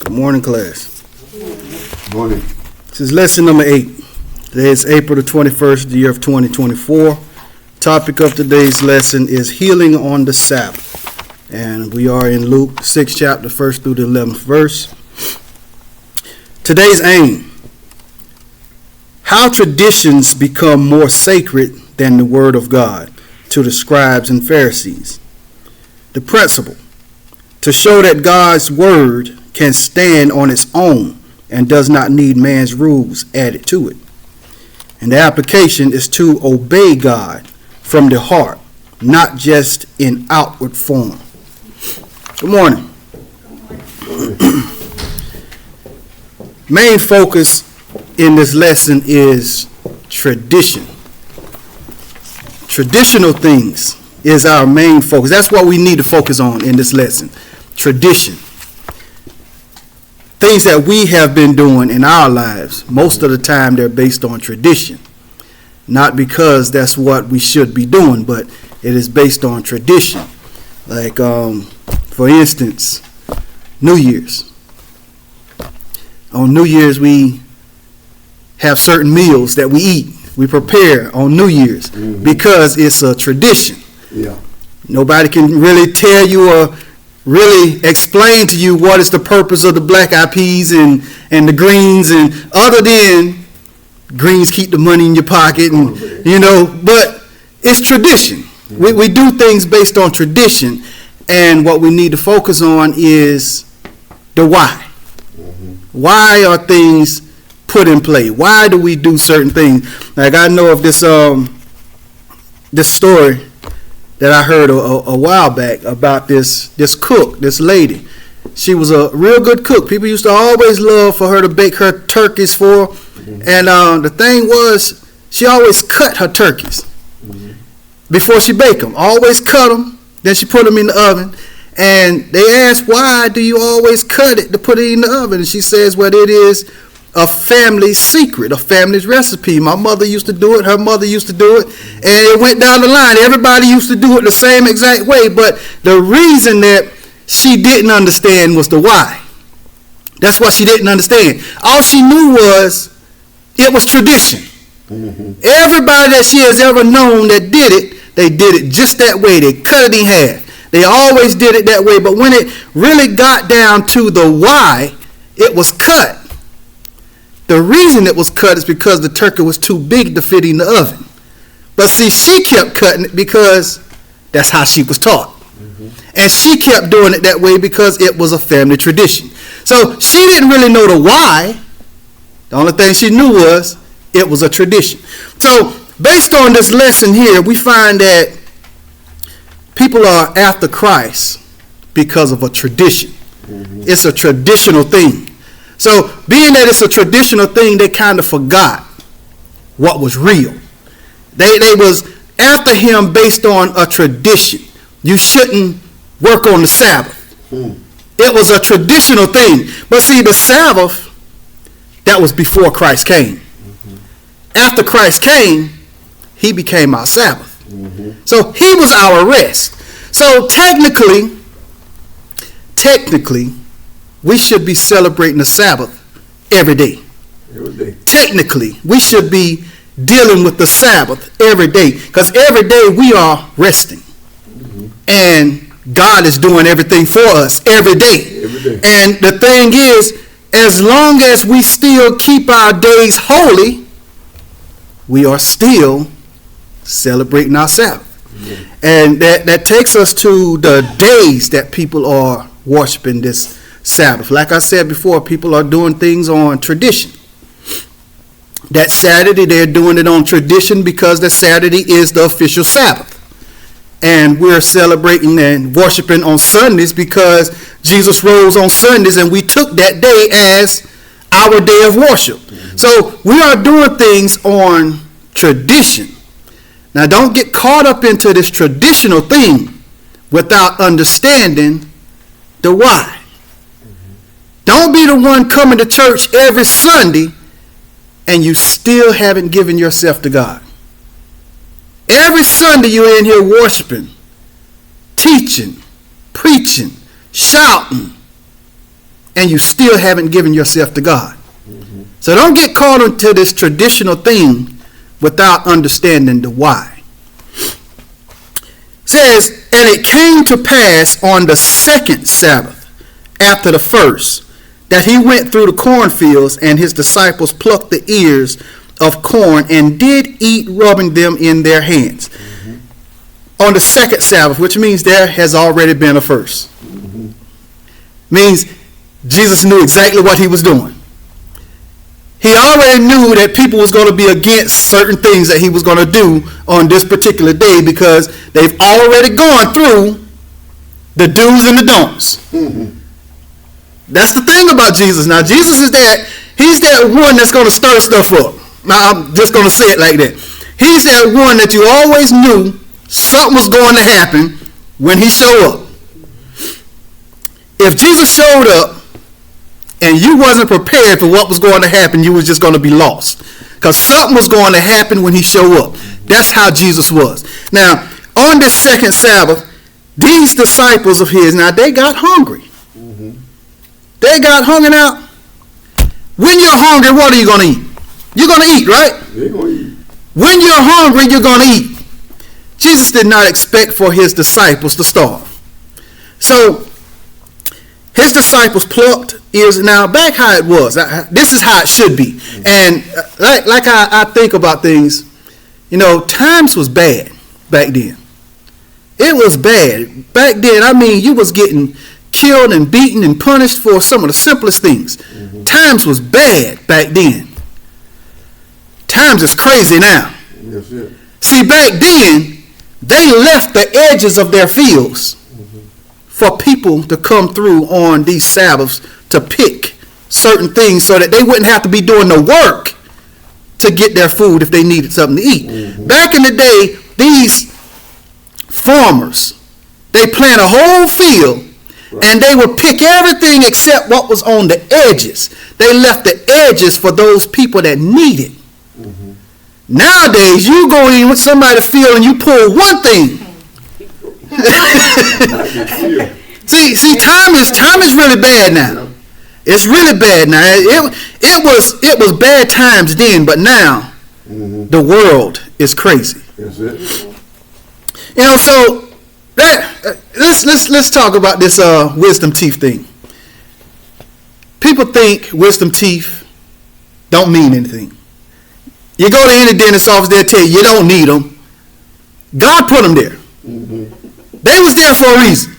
Good morning, class. Morning. This is lesson number 8. Today is April the 21st, the year of 2024. Topic of today's lesson is healing on the Sabbath. And we are in Luke 6 chapter, 1st through the 11th verse. Today's aim: how traditions become more sacred than the Word of God to the scribes and Pharisees. The principle: to show that God's Word can stand on its own and does not need man's rules added to it. And the application is to obey God from the heart, not just in outward form. Good morning. Main focus in this lesson is tradition. Traditional things is our main focus. That's what we need to focus on in this lesson. Tradition. Things that we have been doing in our lives, most of the time they're based on tradition. Not because that's what we should be doing, but it is based on tradition. Like, for instance, New Year's. On New Year's, we have certain meals that we eat. We prepare on New Year's because it's a tradition. Yeah. Nobody can really tell you or really explain to you what is the purpose of the black eyed peas and the greens, and other than greens keep the money in your pocket, and but it's tradition. We do things based on tradition, and what we need to focus on is the why. Why are things put in play? Why do we do certain things? Like, I know of this story that I heard a while back about this cook, this lady. She was a real good cook. People used to always love for her to bake her turkeys for. And the thing was, she always cut her turkeys before she baked them. Always cut them, then she put them in the oven. And they asked, why do you always cut it to put it in the oven? And she says, well, it is a family secret, a family's recipe. My mother used to do it, her mother used to do it, and it went down the line. Everybody used to do it the same exact way, but the reason that she didn't understand was the why. That's what she didn't understand. All she knew was it was tradition. Everybody that she has ever known that did it, they did it just that way. They cut it in half. They always did it that way, but when it really got down to the why it was cut, the reason it was cut is because the turkey was too big to fit in the oven. But see, she kept cutting it because that's how she was taught. And she kept doing it that way because it was a family tradition. So she didn't really know the why. The only thing she knew was it was a tradition. So based on this lesson here, we find that people are after Christ because of a tradition. It's a traditional thing. So being that it's a traditional thing, they kind of forgot what was real. They was after him based on a tradition. You shouldn't work on the Sabbath. It was a traditional thing. But see, the Sabbath, that was before Christ came. After Christ came, he became our Sabbath. So he was our rest. So technically, we should be celebrating the Sabbath every day. Technically, we should be dealing with the Sabbath every day, because every day we are resting. And God is doing everything for us every day. And the thing is, as long as we still keep our days holy, we are still celebrating our Sabbath. And that takes us to the days that people are worshiping this Sabbath. Like I said before, people are doing things on tradition. That Saturday, they're doing it on tradition because that Saturday is the official Sabbath. And we're celebrating and worshiping on Sundays because Jesus rose on Sundays, and we took that day as our day of worship. So we are doing things on tradition. Now, don't get caught up into this traditional thing without understanding the why. Don't be the one coming to church every Sunday and you still haven't given yourself to God. Every Sunday you're in here worshiping, teaching, preaching, shouting, and you still haven't given yourself to God. So don't get caught into this traditional thing without understanding the why. It says, and it came to pass on the second Sabbath after the first, that he went through the cornfields, and his disciples plucked the ears of corn and did eat, rubbing them in their hands. On the second Sabbath, which means there has already been a first. Means Jesus knew exactly what he was doing. He already knew that people was going to be against certain things that he was going to do on this particular day, because they've already gone through the do's and the don'ts. That's the thing about Jesus. Now, Jesus is he's that one that's going to stir stuff up. Now, I'm just going to say it like that. He's that one that you always knew something was going to happen when he showed up. If Jesus showed up and you wasn't prepared for what was going to happen, you was just going to be lost, because something was going to happen when he showed up. That's how Jesus was. Now, on this second Sabbath, these disciples of his, now they got hungry. They got hungry. Now, when you're hungry, what are you going to eat? You're going to eat, right? They're going to eat. When you're hungry, you're going to eat. Jesus did not expect for his disciples to starve. So, his disciples plucked ears. Now, back how it was. This is how it should be. And like I think about things, times was bad back then. It was bad. Back then, I mean, you was getting killed and beaten and punished for some of the simplest things. Times was bad back then. Times is crazy now. Yes, yes. See, back then, they left the edges of their fields for people to come through on these Sabbaths to pick certain things so that they wouldn't have to be doing the work to get their food if they needed something to eat. Back in the day, these farmers, they plant a whole field, and they would pick everything except what was on the edges. They left the edges for those people that need it. Nowadays, you go in with somebody's field and you pull one thing. see, time is really bad now. It's really bad now. It was bad times then, but now the world is crazy. That's it. So let's talk about this wisdom teeth thing. People think wisdom teeth don't mean anything. You go to any dentist office, they'll tell you don't need them. God put them there. They was there for a reason.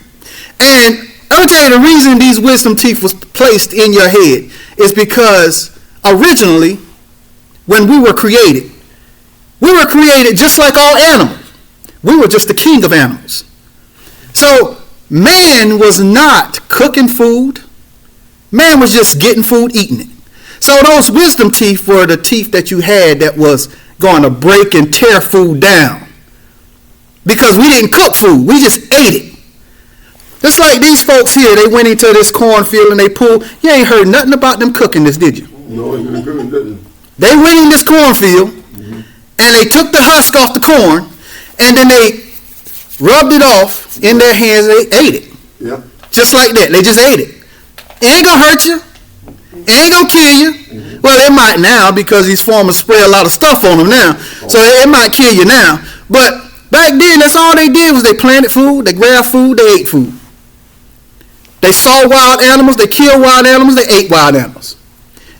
And I'm going to tell you the reason these wisdom teeth was placed in your head is because originally, when we were created just like all animals. We were just the king of animals. So man was not cooking food. Man was just getting food, eating it. So those wisdom teeth were the teeth that you had that was going to break and tear food down. Because we didn't cook food. We just ate it. Just like these folks here, they went into this cornfield and they pulled. You ain't heard nothing about them cooking this, did you? No, it didn't. They went in this cornfield and they took the husk off the corn and then they rubbed it off in their hands and they ate it. Yeah. Just like that. They just ate it. It ain't going to hurt you. It ain't going to kill you. Well, it might now because these farmers spray a lot of stuff on them now. So it might kill you now. But back then, that's all they did was they planted food, they grabbed food, they ate food. They saw wild animals, they killed wild animals, they ate wild animals.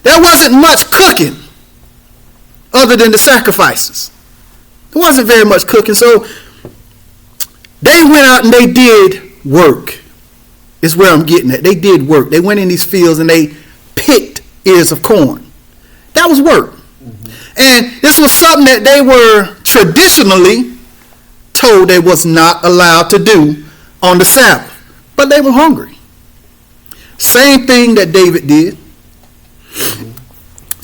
There wasn't much cooking other than the sacrifices. There wasn't very much cooking. So they went out and they did work. Is where I'm getting at. They did work. They went in these fields and they picked ears of corn. That was work. And this was something that they were traditionally told they was not allowed to do on the Sabbath. But they were hungry. Same thing that David did.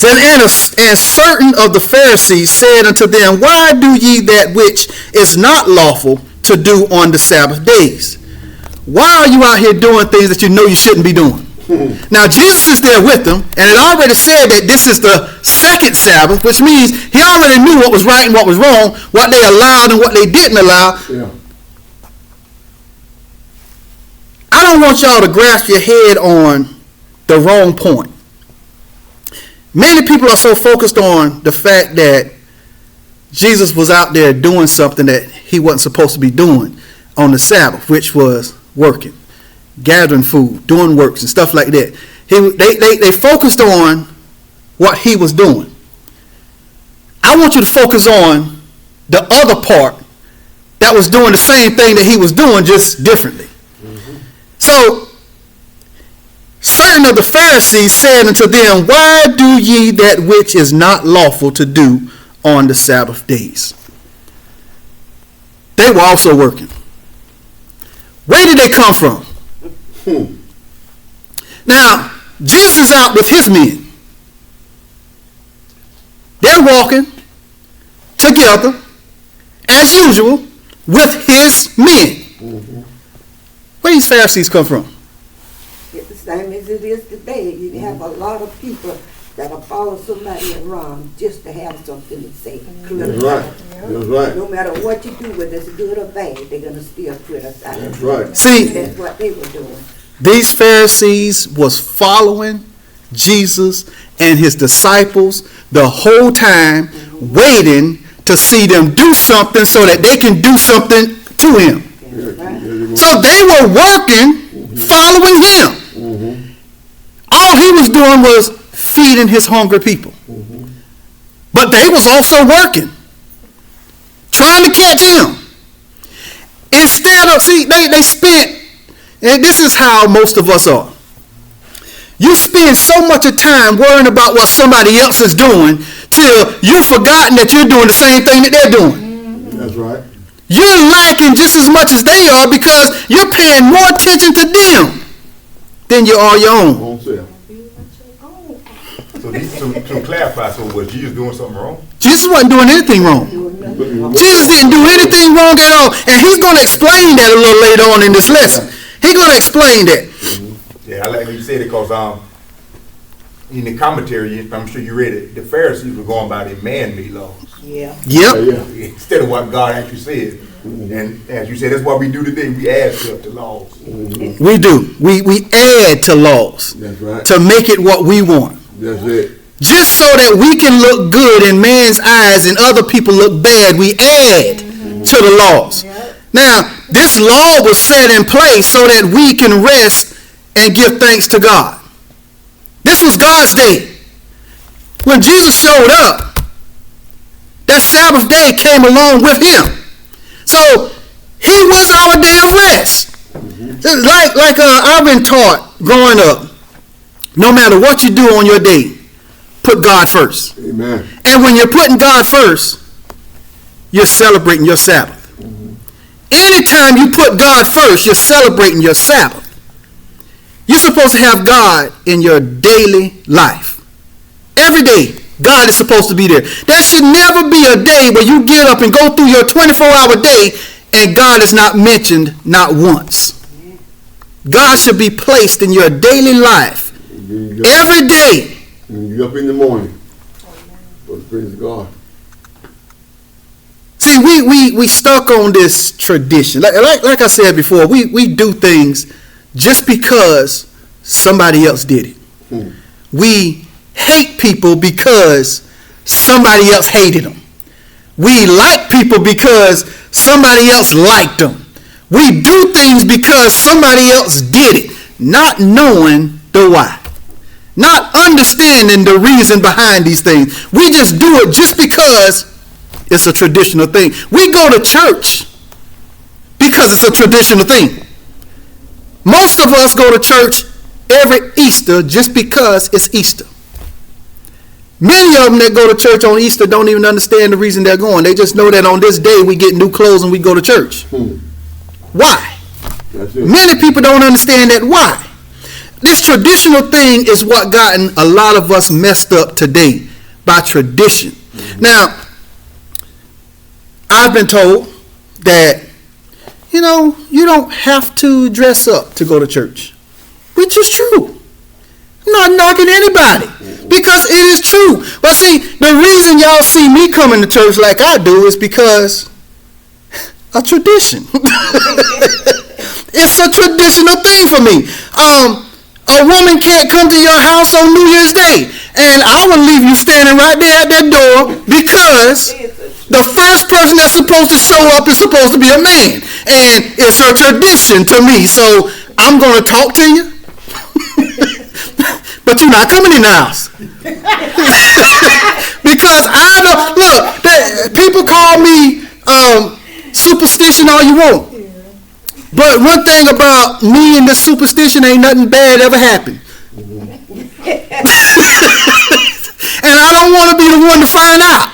And certain of the Pharisees said unto them, why do ye that which is not lawful to do on the Sabbath days? Why are you out here doing things that you know you shouldn't be doing? Now, Jesus is there with them, and it already said that this is the second Sabbath, which means he already knew what was right and what was wrong, what they allowed and what they didn't allow. Yeah. I don't want y'all to grasp your head on the wrong point. Many people are so focused on the fact that Jesus was out there doing something that he wasn't supposed to be doing on the Sabbath, which was working, gathering food, doing works and stuff like that. They focused on what he was doing. I want you to focus on the other part that was doing the same thing that he was doing, just differently. Mm-hmm. So, certain of the Pharisees said unto them, why do ye that which is not lawful to do on the Sabbath days? They were also working. Where did they come from? Now, Jesus is out with his men. They're walking together, as usual, with his men. Mm-hmm. Where these Pharisees come from? It's the same as it is today. You have a lot of people that will follow somebody around just to have something to say. That's right. That's right. No matter what you do, whether it's good or bad, they're going to still criticize. That's right. See, that's what they were doing. These Pharisees was following Jesus and his disciples the whole time, waiting to see them do something so that they can do something to him. So they were working, following him. All he was doing was feeding his hungry people. But they was also working, trying to catch him. Instead of, they spent, and this is how most of us are. You spend so much of time worrying about what somebody else is doing till you've forgotten that you're doing the same thing that they're doing. That's right. You're lacking just as much as they are because you're paying more attention to them than you are your own. So to clarify, so was Jesus doing something wrong? Jesus wasn't doing anything wrong. Jesus didn't do anything wrong at all. And he's going to explain that a little later on in this lesson. He's going to explain that. Yeah, I like how you said it because in the commentary, I'm sure you read it, the Pharisees were going by the man-made laws. Yeah. Yep. Instead of what God actually said. And as you said, that's what we do today. We add stuff to laws. We do. We add to laws. That's right. To make it what we want. That's it. Just so that we can look good in man's eyes and other people look bad, we add to the laws. Now, this law was set in place so that we can rest and give thanks to God. This was God's day. When Jesus showed up, that Sabbath day came along with him. So he was our day of rest. Like I've been taught growing up, no matter what you do on your day, put God first. Amen. And when you're putting God first, you're celebrating your Sabbath. Anytime you put God first, you're celebrating your Sabbath. You're supposed to have God in your daily life. Every day, God is supposed to be there. There should never be a day where you get up and go through your 24-hour day and God is not mentioned not once. God should be placed in your daily life every day. When you get up in the morning, praise God. See, we stuck on this tradition. Like I said before, we do things just because somebody else did it. We hate people because somebody else hated them. We like people because somebody else liked them. We do things because somebody else did it, not knowing the why. Not understanding the reason behind these things. We just do it just because it's a traditional thing. We go to church because it's a traditional thing. Most of us go to church every Easter just because it's Easter. Many of them that go to church on Easter don't even understand the reason they're going. They just know that on this day we get new clothes and we go to church. Why? Many people don't understand that why. This traditional thing is what gotten a lot of us messed up today by tradition. Now, I've been told that, you don't have to dress up to go to church, which is true. I'm not knocking anybody because it is true. But see, the reason y'all see me coming to church like I do is because a tradition. It's a traditional thing for me. a woman can't come to your house on New Year's Day. And I will leave you standing right there at that door because the first person that's supposed to show up is supposed to be a man. And it's a tradition to me. So I'm going to talk to you. But you're not coming in the house. Because I know, look, people call me superstition all you want. But one thing about me and this superstition, ain't nothing bad ever happened. And I don't want to be the one to find out.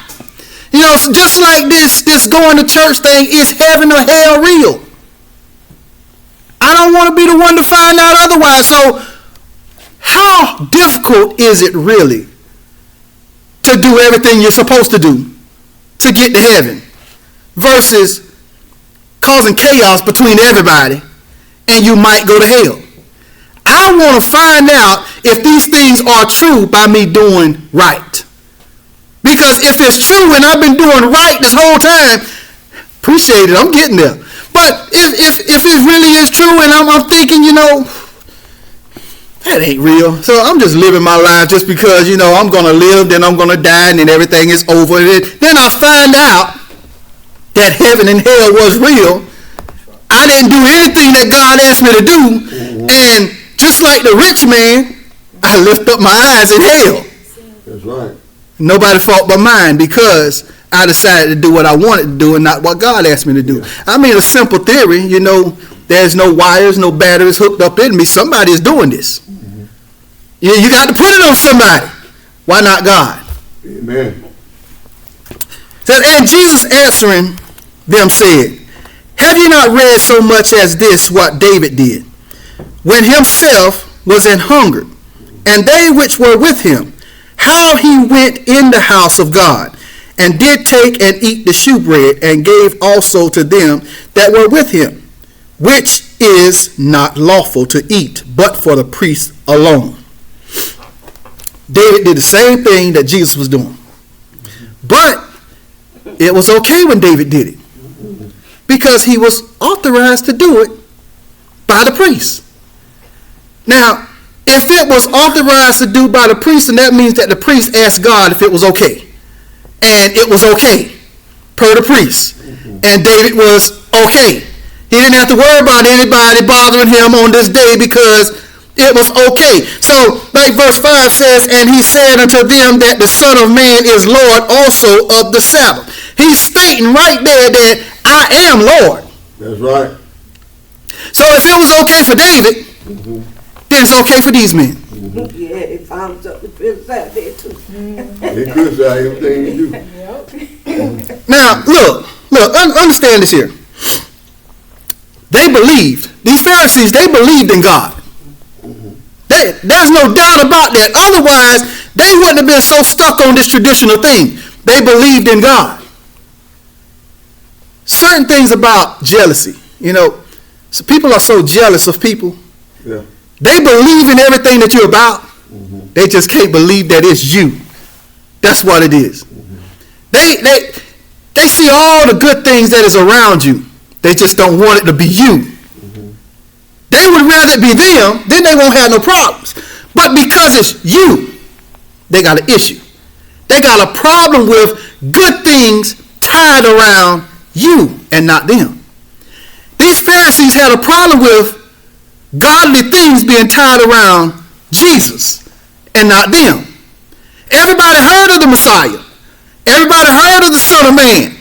You know, so just like this going to church thing, is heaven or hell real? I don't want to be the one to find out otherwise. So how difficult is it really to do everything you're supposed to do to get to heaven versus causing chaos between everybody and you might go to hell? I want to find out if these things are true by me doing right. Because if it's true and I've been doing right this whole time, appreciate it, I'm getting there. But if it really is true and I'm thinking, you know, that ain't real. So I'm just living my life just because, you know, I'm going to live, then I'm going to die, and then everything is over. Then I find out that heaven and hell was real. I didn't do anything that God asked me to do. And just like the rich man, I lift up my eyes in hell. That's right. Nobody fault but mine because I decided to do what I wanted to do and not what God asked me to do. I mean, a simple theory, you know, there's no wires, no batteries hooked up in me. Somebody is doing this. You got to put it on somebody. Why not God? Amen. And Jesus answering them said, have you not read so much as this what David did, when himself was an hungered, and they which were with him, how he went in the house of God, and did take and eat the shewbread, and gave also to them that were with him, which is not lawful to eat, but for the priest alone. David did the same thing that Jesus was doing. But it was okay when David did it, because he was authorized to do it by the priest. Now, if it was authorized to do by the priest, then that means that the priest asked God if it was okay. And it was okay, per the priest. And David was okay. He didn't have to worry about anybody bothering him on this day because it was okay. So, like verse 5 says, and he said unto them that the Son of Man is Lord also of the Sabbath. He's stating right there that I am Lord. That's right. So if it was okay for David, then it's okay for these men. Yeah, they found something to criticize there too. They criticize everything you do. Now, look, understand this here. They believed, these Pharisees, they believed in God. There's no doubt about that. Otherwise, they wouldn't have been so stuck on this traditional thing. They believed in God. Certain things about jealousy, you know, so people are so jealous of people. Yeah. They believe in everything that you're about. They just can't believe that it's you. That's what it is. They see all the good things that is around you. They just don't want it to be you. They would rather it be them, then they won't have no problems. But because it's you, they got an issue. They got a problem with good things tied around you and not them. These Pharisees had a problem with godly things being tied around Jesus and not them. Everybody heard of the Messiah. Everybody heard of the Son of Man.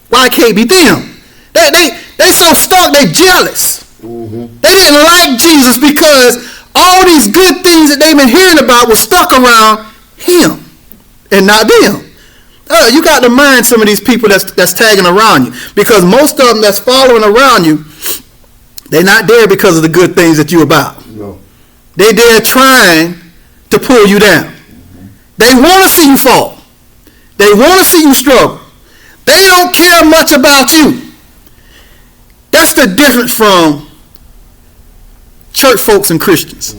Why can't it be them? They so stuck, they jealous. They didn't like Jesus because all these good things that they've been hearing about were stuck around him and not them. You got to mind some of these people that's tagging around you, because most of them that's following around you, they're not there because of the good things that you're about. No. They're there trying to pull you down. They want to see you fall. They want to see you struggle. They don't care much about you. That's the difference from church folks and Christians.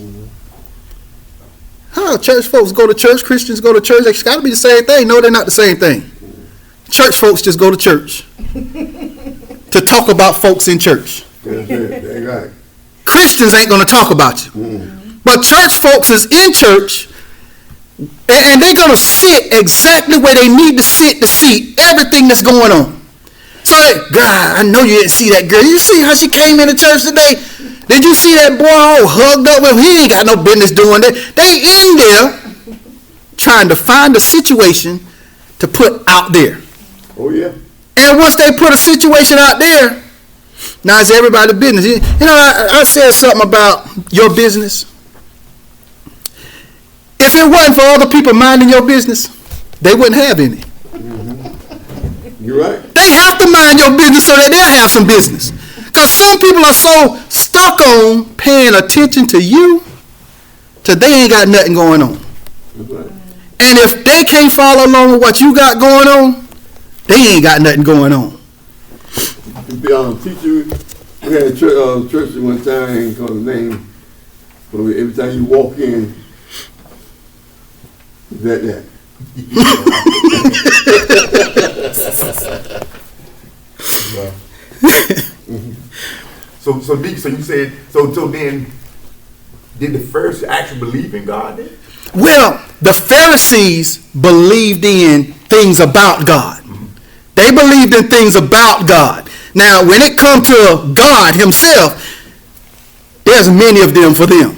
Church folks go to church, Christians go to church. It's got to be the same thing. No, they're not the same thing. Church folks just go to church to talk about folks in church. That's it. They got it. Christians ain't going to talk about you. But church folks is in church, and they're going to sit exactly where they need to sit to see everything that's going on. So, God, I know you didn't see that girl. You see how she came into church today? Did you see that boy all hugged up? Well, he ain't got no business doing that. They in there trying to find a situation to put out there. Oh, yeah. And once they put a situation out there, now it's everybody's business. You know, I said something about your business. If it wasn't for other people minding your business, they wouldn't have any. You're right. They have to mind your business so that they'll have some business. Because some people are so stuck on paying attention to you till they ain't got nothing going on. That's right. And if they can't follow along with what you got going on, they ain't got nothing going on. Teacher, we had a church at one time, I ain't call the name, but every time you walk in, that. So you said, so then, did the Pharisees actually believe in God then? Well, the Pharisees believed in things about God. They believed in things about God. Now, when it comes to God himself, there's many of them for them.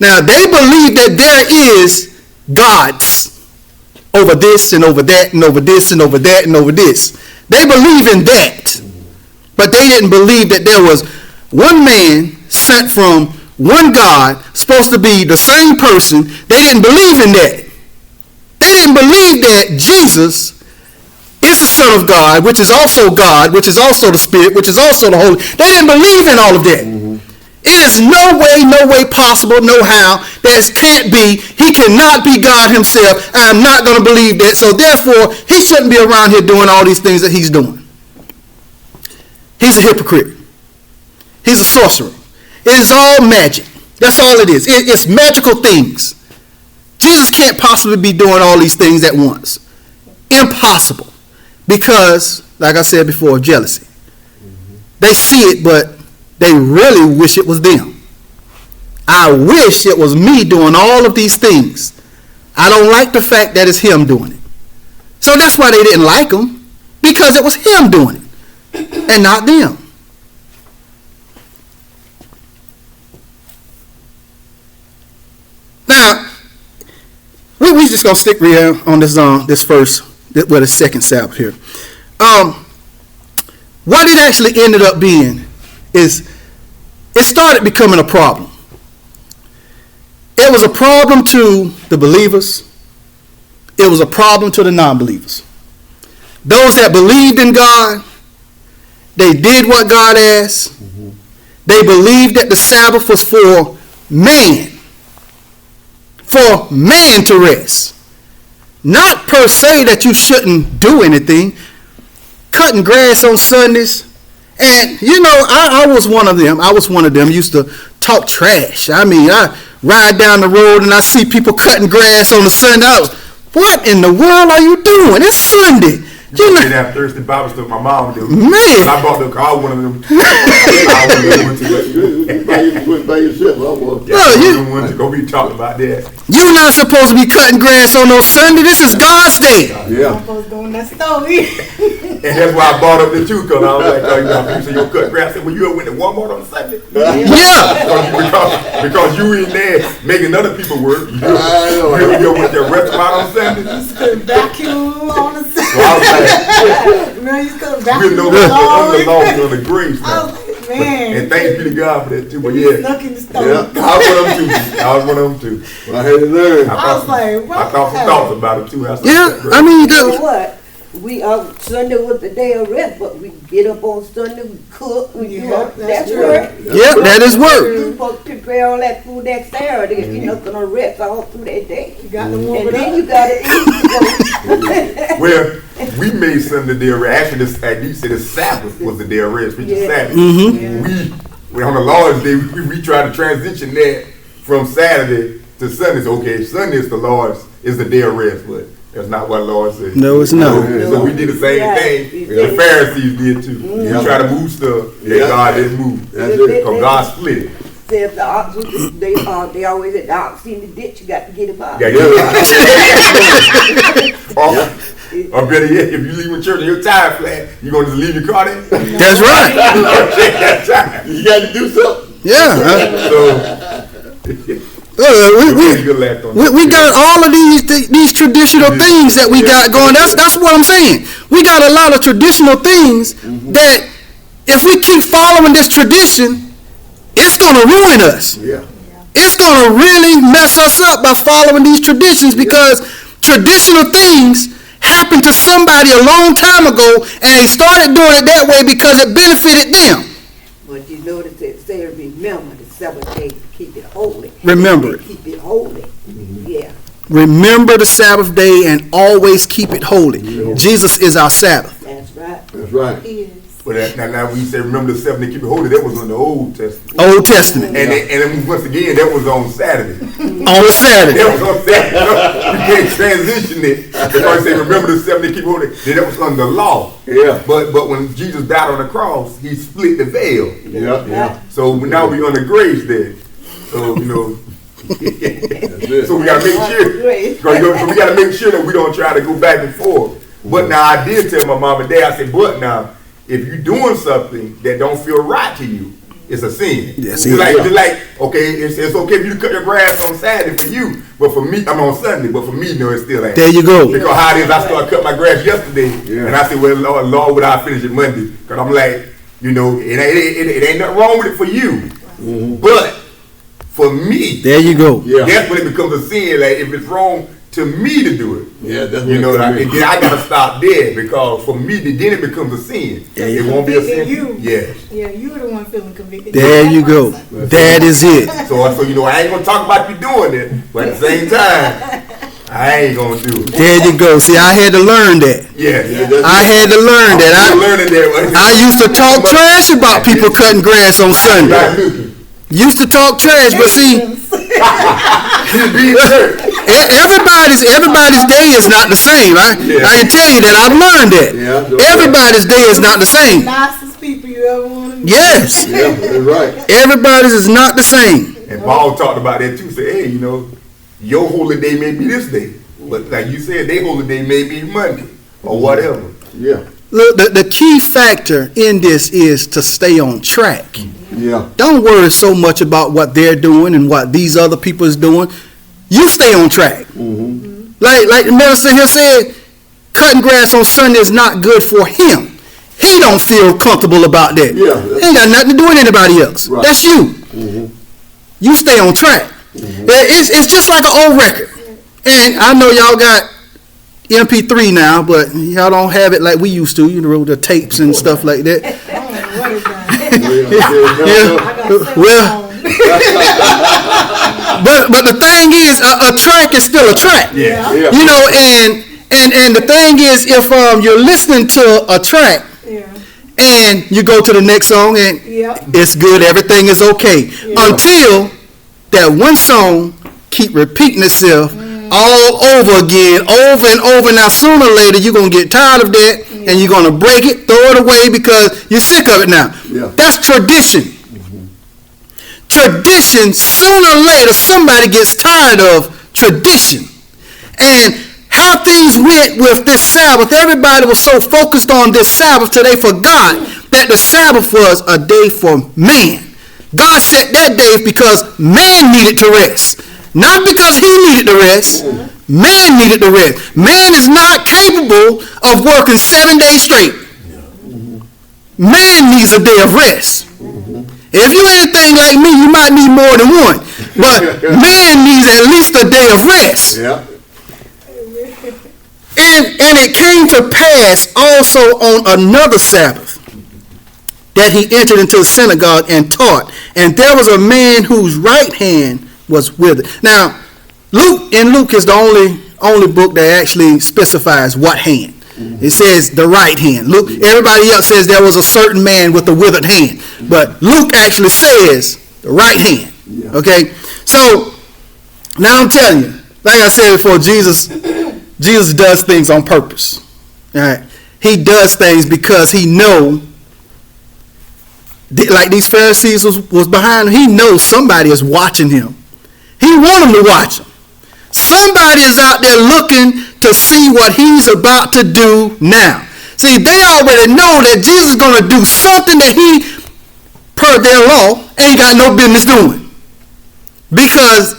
Now, they believe that there is gods over this and over that and over this and over that and over this. They believe in that. But they didn't believe that there was one man sent from one God, supposed to be the same person. They didn't believe in that. They didn't believe that Jesus is the Son of God, which is also God, which is also the Spirit, which is also the Holy. They didn't believe in all of that. It is no way possible, no how. That can't be. He cannot be God himself. I'm not going to believe that. So therefore, he shouldn't be around here doing all these things that he's doing. He's a hypocrite. He's a sorcerer. It is all magic. That's all it is. It's magical things. Jesus can't possibly be doing all these things at once. Impossible. Because, like I said before, jealousy. They see it, but they really wish it was them. I wish it was me doing all of these things. I don't like the fact that it's him doing it. So that's why they didn't like him. Because it was him doing it. And not them. Now, we just gonna stick real on this the second Sabbath here. What it actually ended up being is it started becoming a problem. It was a problem to the believers. It was a problem to the non-believers. Those that believed in God, they did what God asked. They believed that the Sabbath was for man. For man to rest. Not per se that you shouldn't do anything. Cutting grass on Sundays. And, you know, I was one of them. I was one of them. Used to talk trash. I mean, I ride down the road and I see people cutting grass on a Sunday. What in the world are you doing? It's Sunday. You know that Thursday Bible stuff my mom did. Man. I bought the car, one of them. You by yourself, You go be talking about that. You're not supposed to be cutting grass on no Sunday. This is God's day. Yeah. And And that's why I bought up the two, because I was like, oh, you know, people say you cut grass. When you went to Walmart on Sunday, Yeah. because you in there making other people work. You went to a restaurant on Sunday. vacuum on the side. So I was like, Man, you could we're vacuum no the longer lawn. on the grace I now. was like, man. And thanks be to God for that too. But yeah, Stuck in the stove. Yeah. I was one of them too. Well, I had to learn. I was like, what? I thought some thoughts about it too. Yeah. I mean, You know what? We Sunday was the day of rest, but we get up on Sunday, we cook, we do Yeah, all that's that's right. work. yeah, that is work. You supposed to prepare all that food that Saturday if you're not gonna rest all through that day. You got to warm And it then up. you gotta eat. Well, we made Sunday the day of rest. Actually, like you said, the Sabbath was the day of rest, which is Yeah. Sabbath. Mm-hmm. We on the Lord's Day, we try to transition that from Saturday to Sunday. So, okay, Sunday is the Lord's, is the day of rest, but that's not what the Lord said. No, it's not. So we did the same Yeah. thing. The Pharisees did too. We Yeah. try to move stuff that Yeah. God didn't move. That's it. Because God split it. Say if the ox was, they always at the ox in the ditch, you got to get him out. Yeah, or better yet, if you leave in church and your tire flat, you gonna just leave your car there? That's right. You got to do something. Yeah. We We got all of these traditional things that we got going. That's what I'm saying. We got a lot of traditional things that if we keep following this tradition, it's going to ruin us. Yeah. It's going to really mess us up by following these traditions because traditional things happened to somebody a long time ago and they started doing it that way because it benefited them. But you notice it say remember the Sabbath day to keep it holy. Remember it. Keep it holy. Yeah. Remember the Sabbath day and always keep it holy. Jesus is our Sabbath. That's right. That's right. He is. But now when you say remember the 7 day keep it holy, that was on the Old Testament. Old Testament. And then once again, that was on Saturday. On Saturday. That was on Saturday. You can't transition it. Because they say remember the 7 day keep it holy. Then that was under law. Yeah. But when Jesus died on the cross, he split the veil. Yeah. Yeah. So now we under grace there. So That's it. so we gotta make sure. So we gotta make sure that we don't try to go back and forth. But now I did tell my mom and dad, I said, but now if you're doing something that don't feel right to you, it's a sin. Yes, just like okay, it's okay if you cut your grass on Saturday for you, but for me, I'm on Sunday, but for me, no, it still ain't. There you go. Because how it is, I started cutting my grass yesterday, and I said, well, Lord, would I finish it Monday? Because I'm like, it ain't nothing wrong with it for you, but for me, There you go. Yeah. that's when it becomes a sin. Like if it's wrong to me to do it. Yeah, that's And what then I gotta stop there because for me, then it becomes a sin. It won't be a sin. You. Yes. Yeah, you were the one feeling convicted. There you go. That is it. So I ain't gonna talk about you doing it, but at the same time, I ain't gonna do it. There you go. See, I had to learn that. Yes. I had to learn that. I'm learning that. I used to talk trash about people cutting grass on Sunday. Used to talk trash, but see, everybody's day is not the same. I can tell you that. I've learned that. Everybody's day is not the same. Nicest people you ever want to meet. Yes. Yeah, that's right. Everybody's is not the same. And Paul talked about that too. Say, hey, your holy day may be this day, but like you said, their holy day may be Monday or whatever. Yeah. Look, the key factor in this is to stay on track. Yeah. Don't worry so much about what they're doing and what these other people is doing. You stay on track. Like the minister here said, cutting grass on Sunday is not good for him. He don't feel comfortable about that. Yeah. Ain't got nothing to do with anybody else. Right. That's you. You stay on track. It's just like an old record. And I know y'all got MP3 now, but y'all don't have it like we used to, the tapes and stuff like that. I don't know what is that. Well, but the thing is, a track is still a track. Yeah. And the thing is, if you're listening to a track and you go to the next song and it's good, everything is okay, until that one song keep repeating itself all over again, over and over. Now sooner or later you're gonna get tired of that and you're gonna break it, throw it away because you're sick of it now. That's tradition. Tradition, sooner or later somebody gets tired of tradition. And how things went with this Sabbath, everybody was so focused on this Sabbath till they forgot that the Sabbath was a day for man. God set that day because man needed to rest. Not because he needed to rest. Man needed to rest. Man is not capable of working 7 days straight. Man needs a day of rest. If you anything like me, you might need more than one. But man needs at least a day of rest. Yeah. And it came to pass also on another Sabbath that he entered into the synagogue and taught. And there was a man whose right hand was withered. Now, Luke is the only book that actually specifies what hand. It says the right hand. Luke, everybody else says there was a certain man with a withered hand. But Luke actually says the right hand. Okay? So, now I'm telling you, like I said before, Jesus does things on purpose. All right? He does things because he knows like these Pharisees was behind him. He knows somebody is watching him. He want him to watch him. Somebody is out there looking to see what he's about to do now. See, they already know that Jesus is going to do something that he, per their law, ain't got no business doing. Because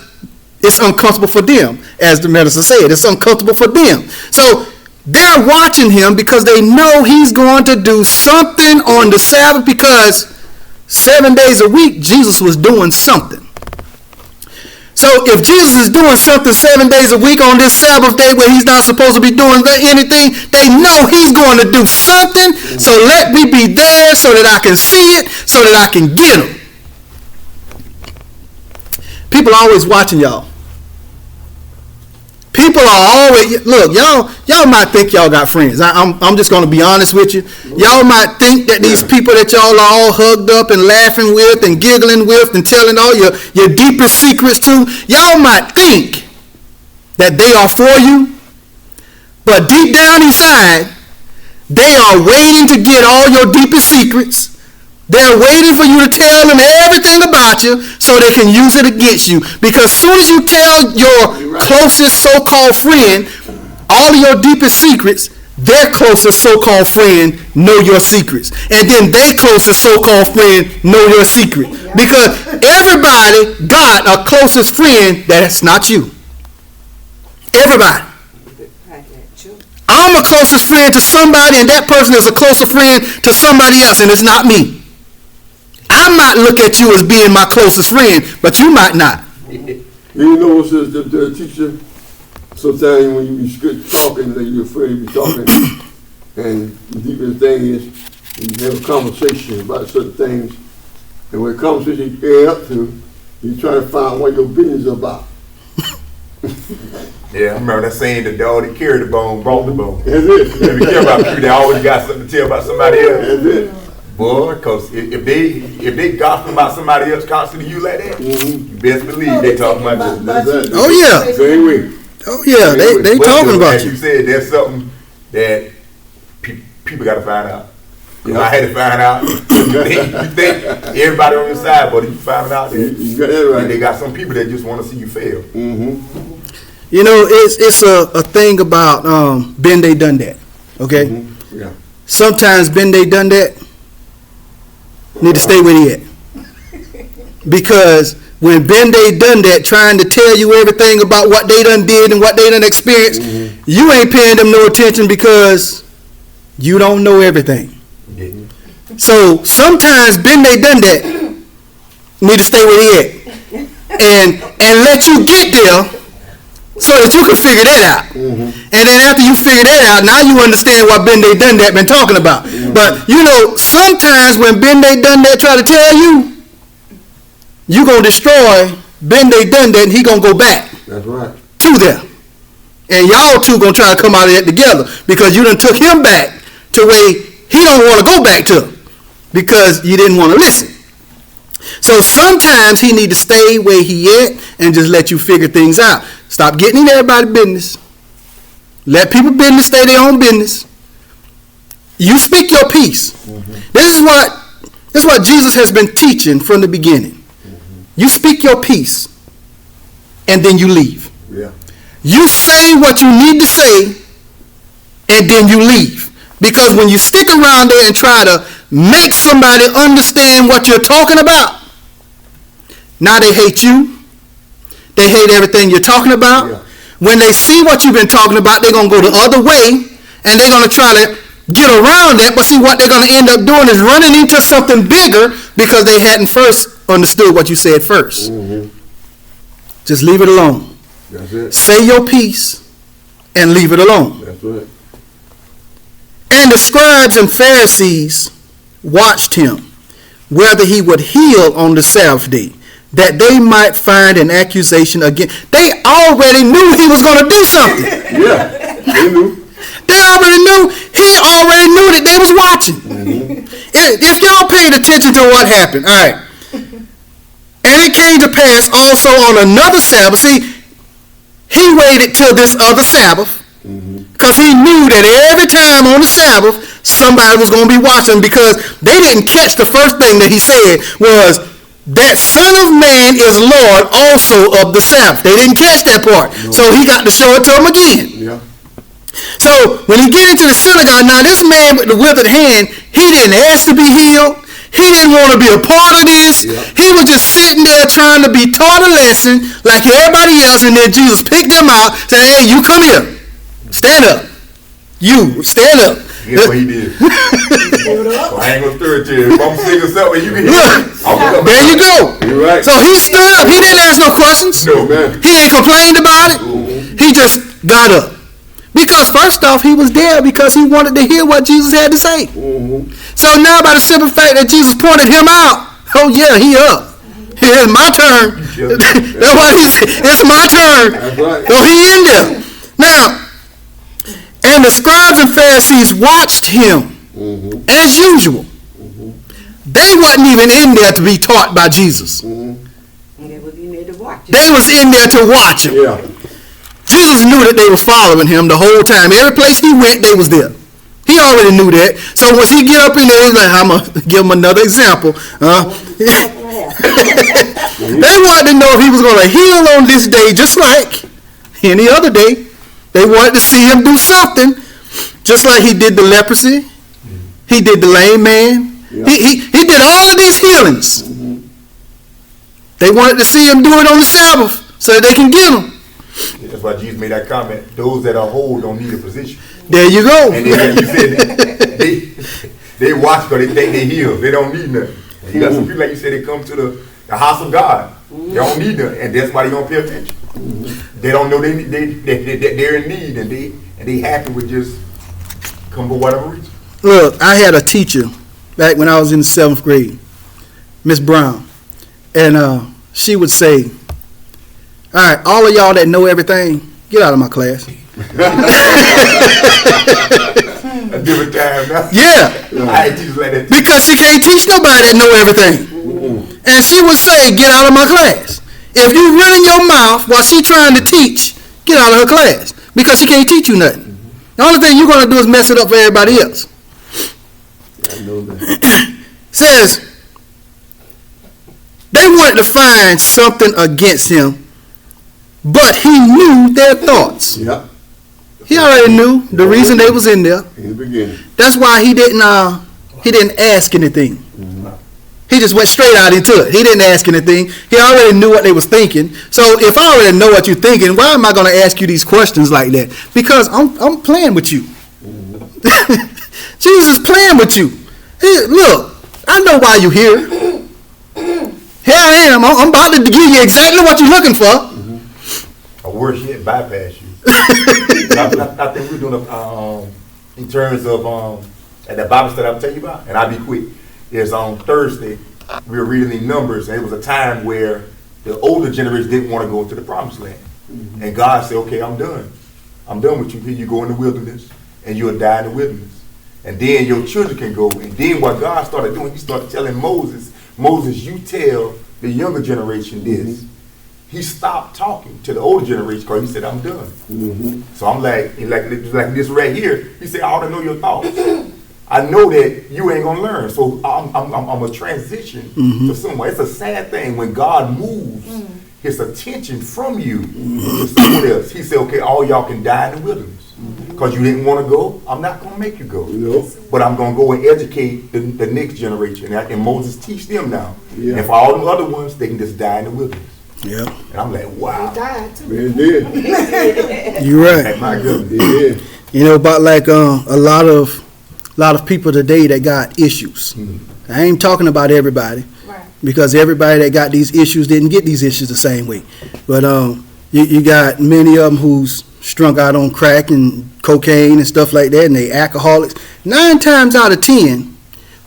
it's uncomfortable for them, as the minister said. It's uncomfortable for them. So they're watching him because they know he's going to do something on the Sabbath, because 7 days a week, Jesus was doing something. So if Jesus is doing something 7 days a week on this Sabbath day where he's not supposed to be doing anything, they know he's going to do something. So let me be there so that I can see it, so that I can get him. People are always watching y'all. People are always, look, y'all might think y'all got friends. I'm just going to be honest with you. Y'all might think that these people that y'all are all hugged up and laughing with and giggling with and telling all your deepest secrets to, y'all might think that they are for you. But deep down inside, they are waiting to get all your deepest secrets. They're waiting for you to tell them everything about you so they can use it against you. Because soon as you tell your closest so-called friend all of your deepest secrets, their closest so-called friend know your secrets. And then their closest so-called friend know your secret. Because everybody got a closest friend that's not you. Everybody. I'm a closest friend to somebody, and that person is a closer friend to somebody else, and it's not me. I might look at you as being my closest friend, but you might not. You know, the teacher, sometimes when you be talking, like you're afraid to be talking, and the deepest thing is you have a conversation about certain things, and when the conversation you get up to, you try to find what your business is about. Yeah, I remember that saying, the dog that carried the bone brought the bone. That's it. If you care about people, they always got something to tell about somebody else. That's it. Boy, because if they gossip about somebody else constantly, you like that, you best believe they talking about you. That's it. Oh, yeah. Same way. Oh, yeah. They talking about as you. you said, there's something that people got to find out. You know, I had to find out. You think everybody on your side, but you find out that You got that right. they got some people that just want to see you fail. Mm-hmm. You know, it's a thing about been they done that. Okay? Mm-hmm. Yeah. Sometimes been they done that need to stay where he at. Because when been they done that, trying to tell you everything about what they done did and what they done experienced, you ain't paying them no attention because you don't know everything. So sometimes been they done that need to stay where he at and let you get there so that you can figure that out. And then after you figure that out, now you understand what been they done that been talking about. But you know, sometimes when been they done that try to tell you, you gonna destroy been they done that, and he gonna go back That's right. to them. And y'all two gonna try to come out of that together because you done took him back to where he don't want to go back to because you didn't want to listen. So sometimes he need to stay where he at and just let you figure things out. Stop getting in everybody's business. Let people business stay their own business. You speak your piece. This is what Jesus has been teaching from the beginning. You speak your piece and then you leave. Yeah. You say what you need to say and then you leave. Because when you stick around there and try to make somebody understand what you're talking about, now they hate you. They hate everything you're talking about. Yeah. When they see what you've been talking about, they're going to go the other way and they're going to try to get around that. But see, what they're going to end up doing is running into something bigger because they hadn't first understood what you said first. Just leave it alone. That's it. Say your piece and leave it alone. That's right. And the scribes and Pharisees watched him, whether he would heal on the Sabbath day, that they might find an accusation against. They already knew he was going to do something. Yeah. They knew. They already knew. He already knew that they was watching. If y'all paid attention to what happened, all right. And it came to pass also on another Sabbath. See, he waited till this other Sabbath because he knew that every time on the Sabbath somebody was going to be watching, because they didn't catch the first thing that he said was, that Son of Man is Lord also of the Sabbath. They didn't catch that part. No. So he got to show it to them again. Yeah. So when he get into the synagogue, now this man with the withered hand, he didn't ask to be healed. He didn't want to be a part of this. Yeah. He was just sitting there trying to be taught a lesson like everybody else, and then Jesus picked him out, said, hey, you come here. Stand up. You, stand up. Guess what he did? So I ain't gonna stir it to you. If I'm sick or something, you can hear me. There you go. You're right. So he stood up. He didn't ask no questions. No, man. He ain't complained about it. Mm-hmm. He just got up. Because first off, he was there because he wanted to hear what Jesus had to say. Mm-hmm. So now by the simple fact that Jesus pointed him out, oh yeah, he up. It's my turn. That's why he said, it's my turn. That's right. So he in there. Now, and the scribes and Pharisees watched him as usual. They wasn't even in there to be taught by Jesus. They was in there to watch him. They was in there to watch him. Yeah. Jesus knew that they was following him the whole time. Every place he went, they was there. He already knew that. So once he get up in there, he's like, I'm going to give him another example. They wanted to know if he was going to heal on this day just like any other day. They wanted to see him do something, just like he did the leprosy. He did the lame man. Yeah. He did all of these healings. They wanted to see him do it on the Sabbath so that they can get him. Yeah, that's why Jesus made that comment. Those that are whole don't need a physician. There you go. And then like you said, they watch because they think they healed. They don't need nothing. And you got some people, like you said, they come to the house of God. They don't need nothing, and that's why they don't pay attention. They don't know they're in need, and they happy with just come for whatever reason. Look, I had a teacher back when I was in the 7th grade, Miss Brown, and she would say, all right, all of y'all that know everything, get out of my class. A different time now. Yeah. I ain't teach like that. Because she can't teach nobody that know everything. And she would say, get out of my class. If you running your mouth while she trying to teach, get out of her class. Because she can't teach you nothing. The only thing you're going to do is mess it up for everybody else. I know that. Says, they wanted to find something against him, but he knew their thoughts. Yeah. He already knew the reason they was in there. In the beginning. That's why he didn't ask anything. He just went straight out into it. He didn't ask anything. He already knew what they was thinking. So if I already know what you're thinking, why am I going to ask you these questions like that? Because I'm playing with you. Jesus is playing with you. Hey, look, I know why you're here. Here I am. I'm about to give you exactly what you're looking for. Or worse yet, bypass you. I think we're doing in terms of at the Bible study I'm telling you about, and I'll be quick. Is on Thursday, we were reading the Numbers, and it was a time where the older generation didn't want to go into the promised land. And God said, okay, I'm done. I'm done with you. Here you go in the wilderness, and you'll die in the wilderness. And then your children can go. And then what God started doing, he started telling Moses, you tell the younger generation this. He stopped talking to the older generation because he said, I'm done. So I'm like this right here, he said, I ought to know your thoughts. I know that you ain't gonna learn, so I'm a transition to someone. It's a sad thing when God moves His attention from you to someone else. He said, "Okay, all y'all can die in the wilderness because you didn't want to go. I'm not gonna make you go, but I'm gonna go and educate the next generation." And Moses teach them now, and for all the other ones, they can just die in the wilderness. Yeah, and I'm like, wow. He died too. Man, did. You're right. Like, my goodness. You know, about like a lot of people today that got issues. I ain't talking about everybody, right? Because everybody that got these issues didn't get these issues the same way. But you got many of them who's strung out on crack and cocaine and stuff like that, and they alcoholics. 9 times out of 10,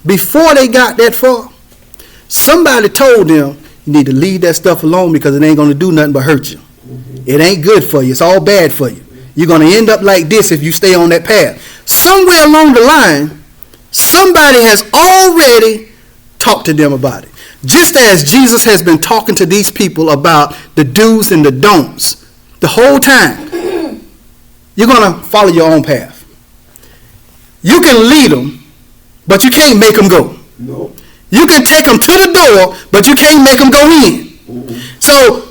before they got that far, somebody told them, you need to leave that stuff alone because it ain't going to do nothing but hurt you. It ain't good for you. It's all bad for you. You're going to end up like this if you stay on that path. Somewhere along the line, somebody has already talked to them about it. Just as Jesus has been talking to these people about the do's and the don'ts the whole time. You're going to follow your own path. You can lead them, but you can't make them go. No. You can take them to the door, but you can't make them go in. So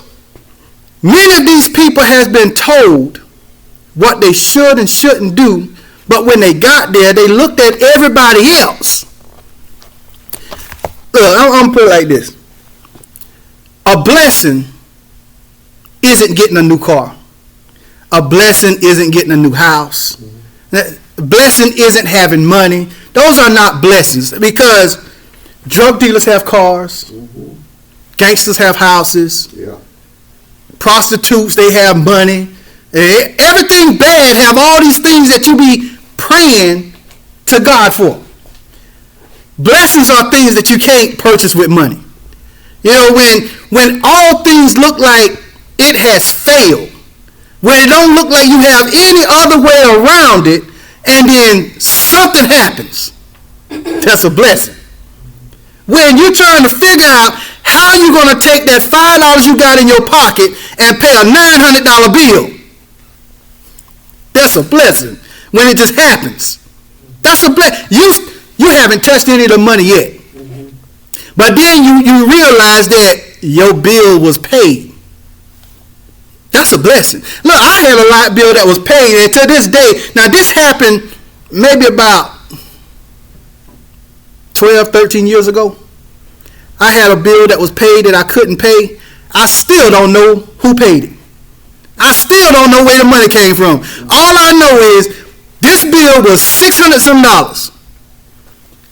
many of these people has been told what they should and shouldn't do, but when they got there, they looked at everybody else. Look, I'm going to put it like this. A blessing isn't getting a new car. A blessing isn't getting a new house. A blessing isn't having money. Those are not blessings, because drug dealers have cars. Gangsters have houses. Yeah. Prostitutes, they have money. Everything bad have all these things that you be praying to God for. Blessings are things that you can't purchase with money. You know, when all things look like it has failed, when it don't look like you have any other way around it, and then something happens, that's a blessing. When you're trying to figure out how you're going to take that $5 you got in your pocket and pay a $900 bill, that's a blessing. When it just happens, that's a blessing. You haven't touched any of the money yet, but then you realize that your bill was paid. That's a blessing. Look, I had a light bill that was paid, and to this day, now this happened maybe about 12, 13 years ago. I had a bill that was paid that I couldn't pay. I still don't know who paid it. I still don't know where the money came from. All I know is this bill was $600 some.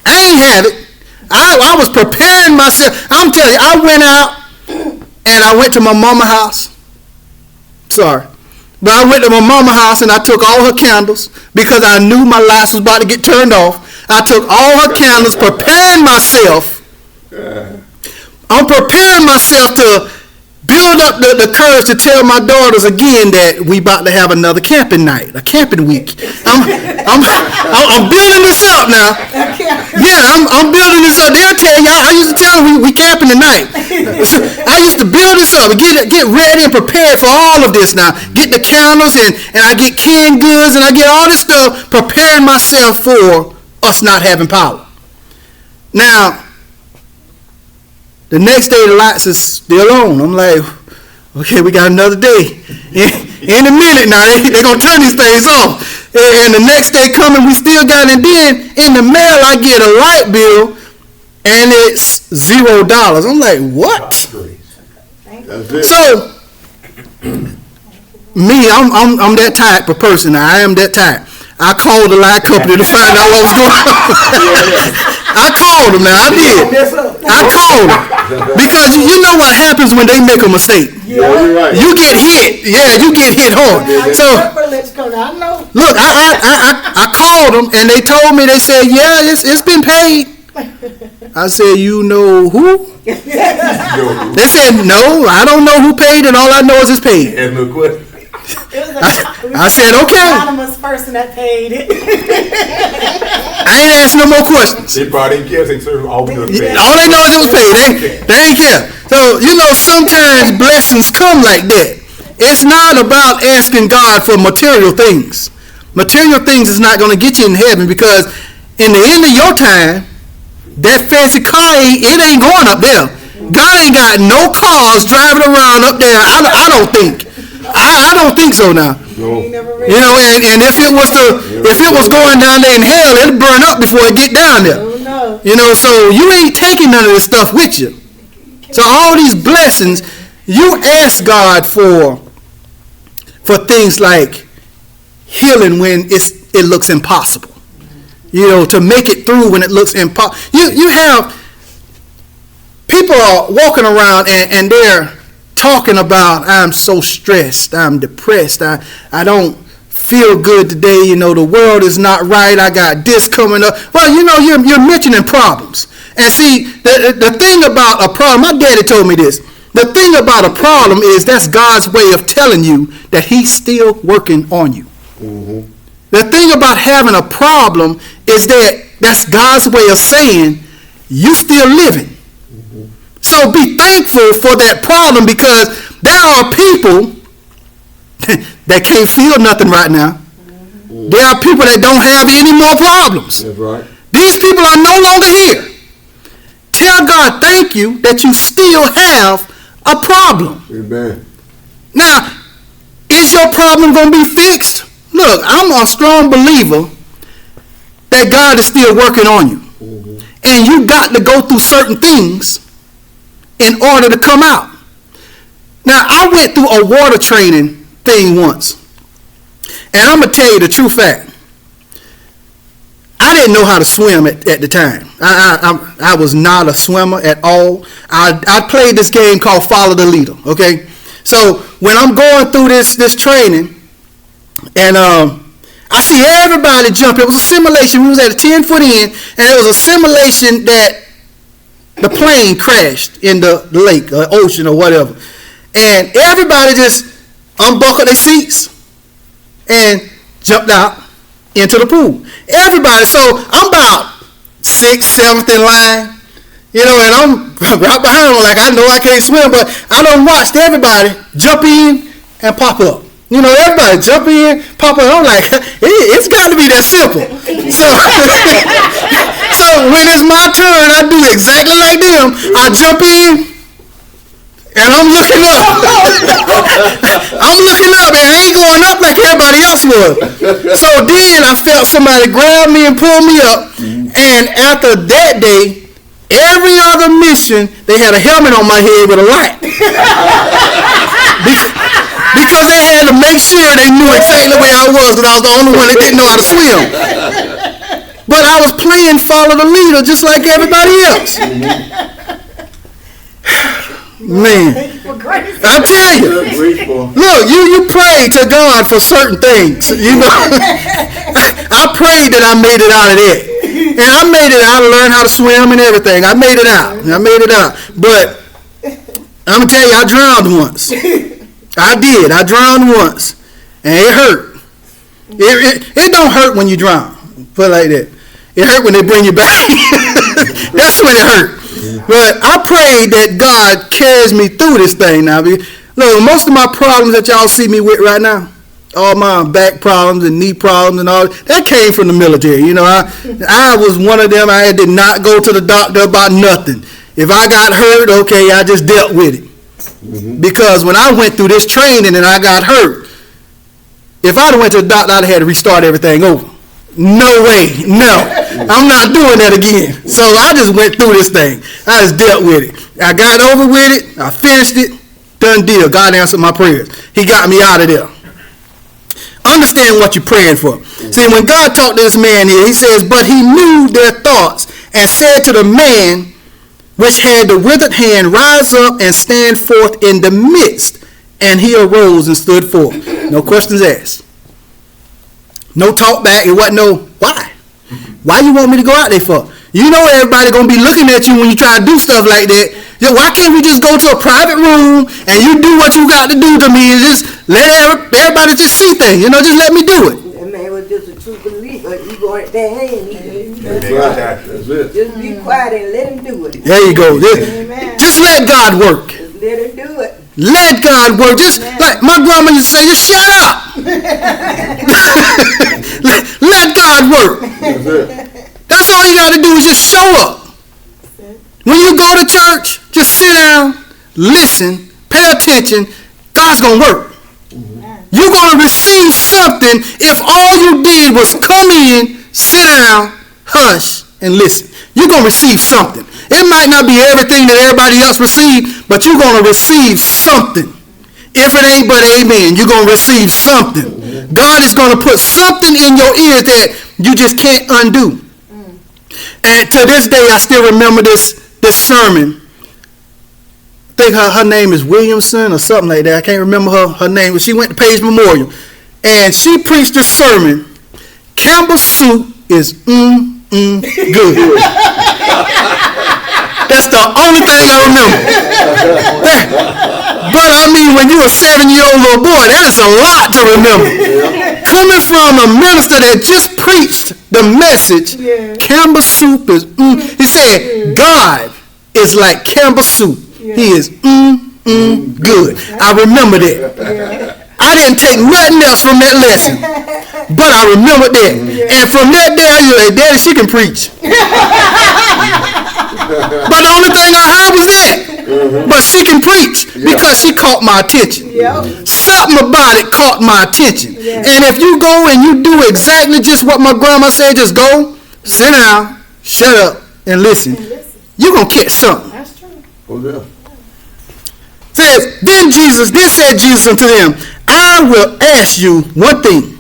I ain't have it. I was preparing myself. I'm telling you, I went out and I went to my mama's house. Sorry. But I went to my mama's house and I took all her candles because I knew my lights was about to get turned off. I took all her candles, preparing myself. I'm preparing myself to build up the courage to tell my daughters again that we about to have another camping night, a camping week. I'm building this up now. Yeah, I'm building this up. They'll tell you, I used to tell them we camping tonight. I used to build this up and get ready and prepared for all of this now. Get the candles and I get canned goods and I get all this stuff, preparing myself for us not having power. Now, the next day the lights is still on. I'm like, okay, we got another day. In a minute now, they're going to turn these things off. And the next day coming, we still got it. And then in the mail, I get a light bill, and it's $0. I'm like, what? That's it. So, me, I'm that type of person. I am that type. I called the light company to find out what was going on. I called them now. I did. I called them. Because you know what happens when they make a mistake. Yeah, you're right. You get hit. Yeah, you get hit hard. So, look, I called them and they told me, they said, yeah, it's been paid. I said, you know who? They said, no, I don't know who paid and all I know is it's paid. And no question. I said, okay. Anonymous person that paid it. I ain't asking no more questions. They probably didn't care. They served all we know. All they know is it was paid. They ain't care. So, you know, sometimes blessings come like that. It's not about asking God for material things. Material things is not going to get you in heaven, because in the end of your time, that fancy car ain't going up there. God ain't got no cars driving around up there. I don't think. I don't think so now. No. You know, and if it was going down there in hell, it'd burn up before it get down there. Oh, no. You know, so you ain't taking none of this stuff with you. So all these blessings, you ask God for things like healing when it looks impossible. You know, to make it through when it looks impossible. You have people are walking around and they're talking about, I'm so stressed, I'm depressed, I don't feel good today, you know, the world is not right, I got this coming up. Well, you know, you're mentioning problems. And see, the thing about a problem, my daddy told me this, the thing about a problem is that's God's way of telling you that he's still working on you. Mm-hmm. The thing about having a problem is that's God's way of saying you still living. So be thankful for that problem, because there are people that can't feel nothing right now. There are people that don't have any more problems. That's right. These people are no longer here. Tell God thank you that you still have a problem. Amen. Now, is your problem going to be fixed? Look, I'm a strong believer that God is still working on you. And you got to go through certain things in order to come out. Now, I went through a water training thing once. And I'm going to tell you the true fact. I didn't know how to swim at the time. I was not a swimmer at all. I played this game called Follow the Leader, okay? So when I'm going through this training, and I see everybody jump. It was a simulation. We was at a 10-foot end, and it was a simulation that the plane crashed in the lake or ocean or whatever. And everybody just unbuckled their seats and jumped out into the pool. Everybody. So I'm about 6th, 7th in line, you know, and I'm right behind them like I know I can't swim, but I done watched everybody jump in and pop up. You know, everybody jump in, pop up. I'm like, it's got to be that simple. So, so when it's my turn, I do exactly like them. I jump in, and I'm looking up. I'm looking up, and I ain't going up like everybody else was. So then I felt somebody grab me and pull me up. And after that day, every other mission, they had a helmet on my head with a light. Because they had to make sure they knew exactly where I was, because I was the only one that didn't know how to swim. But I was playing Follow the Leader just like everybody else. Man, I tell you, look, you pray to God for certain things. You know, I prayed that I made it out of that, and I made it out. I learned how to swim and everything. I made it out. But I'm gonna tell you, I drowned once. I did. I drowned once, and it hurt. It don't hurt when you drown. Put it like that. It hurt when they bring you back. That's when it hurt. But I pray that God carries me through this thing now. Look, most of my problems that y'all see me with right now, all my back problems and knee problems and all, that came from the military. You know, I was one of them. I did not go to the doctor about nothing. If I got hurt, okay, I just dealt with it. Because when I went through this training and I got hurt, if I'd have went to the doctor, I'd have had to restart everything over. No way, no. I'm not doing that again. So I just went through this thing. I just dealt with it. I got over with it. I finished it. Done deal. God answered my prayers. He got me out of there. Understand what you're praying for. See, when God talked to this man here, he says, but he knew their thoughts and said to the man which had the withered hand, rise up and stand forth in the midst. And he arose and stood forth. No questions asked. No talk back. It wasn't no, why? Why you want me to go out there for? You know everybody going to be looking at you when you try to do stuff like that. Why can't we just go to a private room and you do what you got to do to me and just let everybody just see things? You know, just let me do it. That man was just a true believer. You go at that hand. That's right. That's it. Just be quiet and let him do it. There you go. Just let God work. Just let him do it. Let God work. Just like my grandma used to say, just shut up. let God work. That's it. That's all you got to do is just show up. When you go to church, just sit down, listen, pay attention. God's going to work. You're going to receive something if all you did was come in, sit down, hush, and listen. You're going to receive something. It might not be everything that everybody else received, but you're going to receive something. If it ain't but amen, you're going to receive something. God is going to put something in your ears that you just can't undo. And to this day, I still remember this sermon. I think her name is Williamson or something like that. I can't remember her name. She went to Page Memorial. And she preached this sermon. Campbell's soup is good. That's the only thing I remember. But I mean, when you're a 7-year-old little boy, that is a lot to remember. Coming from a minister that just preached the message, Campbell's soup is He said, God is like Campbell's soup. He is good. I remember that. I didn't take nothing else from that lesson, but I remembered that. And from that day, I was like, Daddy, she can preach. But the only thing I heard was that. But she can preach because she caught my attention. Something about it caught my attention. And if you go and you do exactly just what my grandma said, just go, sit down, shut up, and listen, you're going to catch something. That's true. Oh, yeah. Says, then said Jesus unto them, I will ask you one thing.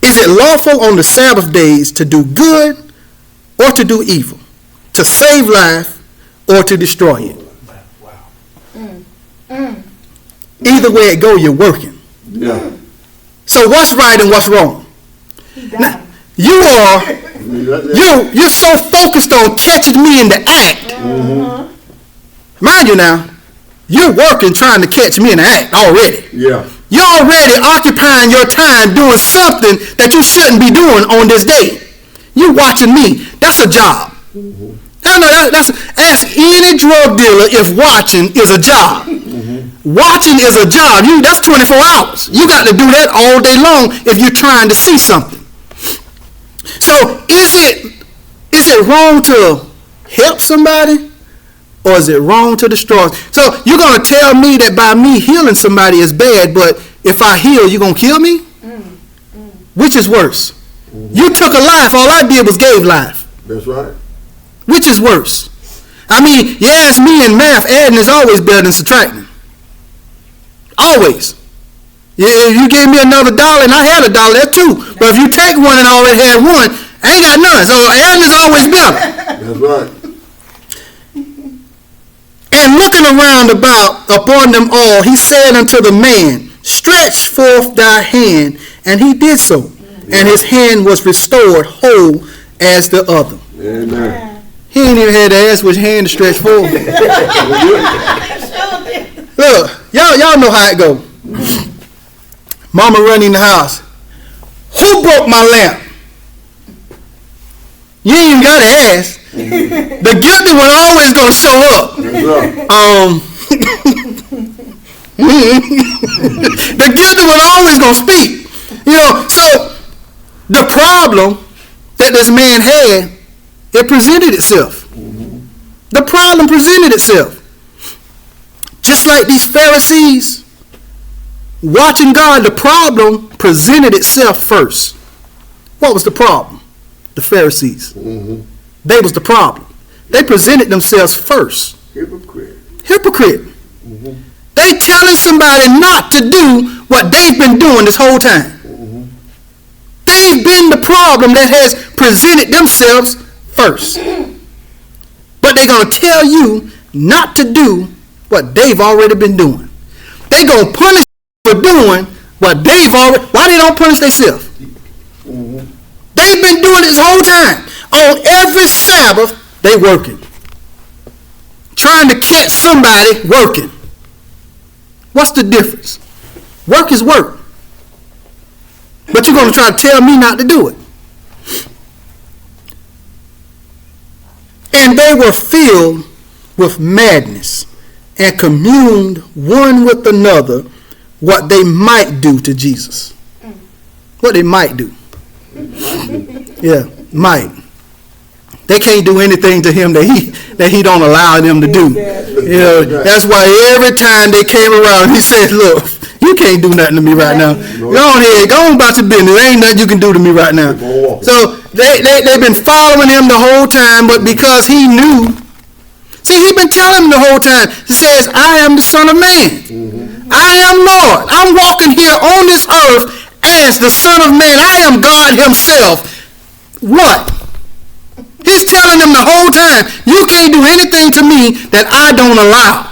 Is it lawful on the Sabbath days to do good or to do evil? To save life or to destroy it? Either way it go, you're working. Yeah. So what's right and what's wrong? Now, you're so focused on catching me in the act. Mind you now, you're working trying to catch me in the act already. Yeah. You're already occupying your time doing something that you shouldn't be doing on this day. You're watching me. That's a job. Ask any drug dealer if watching is a job. Watching is a job. That's 24 hours. You got to do that all day long if you're trying to see something. So is it wrong to help somebody? Or is it wrong to destroy? So you're going to tell me that by me healing somebody is bad, but if I heal, you're going to kill me? Which is worse? You took a life. All I did was gave life. That's right. Which is worse? I mean, you ask me in math, adding is always better than subtracting. Always. If you gave me another dollar and I had $1, that's two. But if you take one and I already had one, I ain't got none. So adding is always better. That's right. And looking around about upon them all, he said unto the man, stretch forth thy hand. And he did so. And his hand was restored whole as the other. Amen. He ain't even had to ask which hand to stretch forward. Look, y'all know how it go. Mama run in the house. Who broke my lamp? You ain't even got to ask. The guilty one always gonna show up. The guilty one always gonna speak. So the problem that this man had, it presented itself. The problem presented itself. Just like these Pharisees watching God, the problem presented itself first. What was the problem? The Pharisees. They was the problem. They presented themselves first. Hypocrite. They telling somebody not to do what they've been doing this whole time. They've been the problem that has presented themselves first. But they're going to tell you not to do what they've already been doing. They're going to punish you for doing what they've already... Why they don't punish themselves? They've been doing it this whole time. On every Sabbath, they working. Trying to catch somebody working. What's the difference? Work is work. But you're going to try to tell me not to do it. And they were filled with madness and communed one with another what they might do to Jesus. What they might do. Yeah, might. They can't do anything to him that he don't allow them to do. That's why every time they came around, he said, look, you can't do nothing to me right now. Go on here, go on about your business. There ain't nothing you can do to me right now. So they've been following him the whole time, but because he knew, see, he's been telling them the whole time. He says, I am the Son of Man. I am Lord. I'm walking here on this earth as the Son of Man. I am God himself. What? He's telling them the whole time, you can't do anything to me that I don't allow.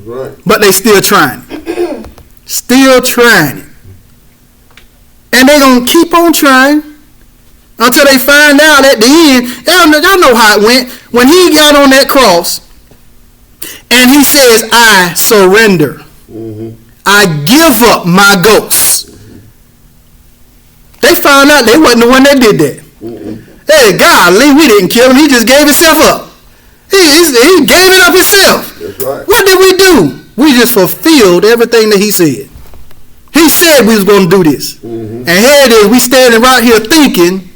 Right. But they still trying it. Still trying it. And they're going to keep on trying until they find out at the end. Y'all know how it went. When he got on that cross and he says, I surrender. I give up my ghost. They found out they wasn't the one that did that. Hey, golly, we didn't kill him. He just gave himself up. He gave it up himself. That's right. What did we do? We just fulfilled everything that he said. we said we was going to do this. Mhm. And here it is, we standing right here thinking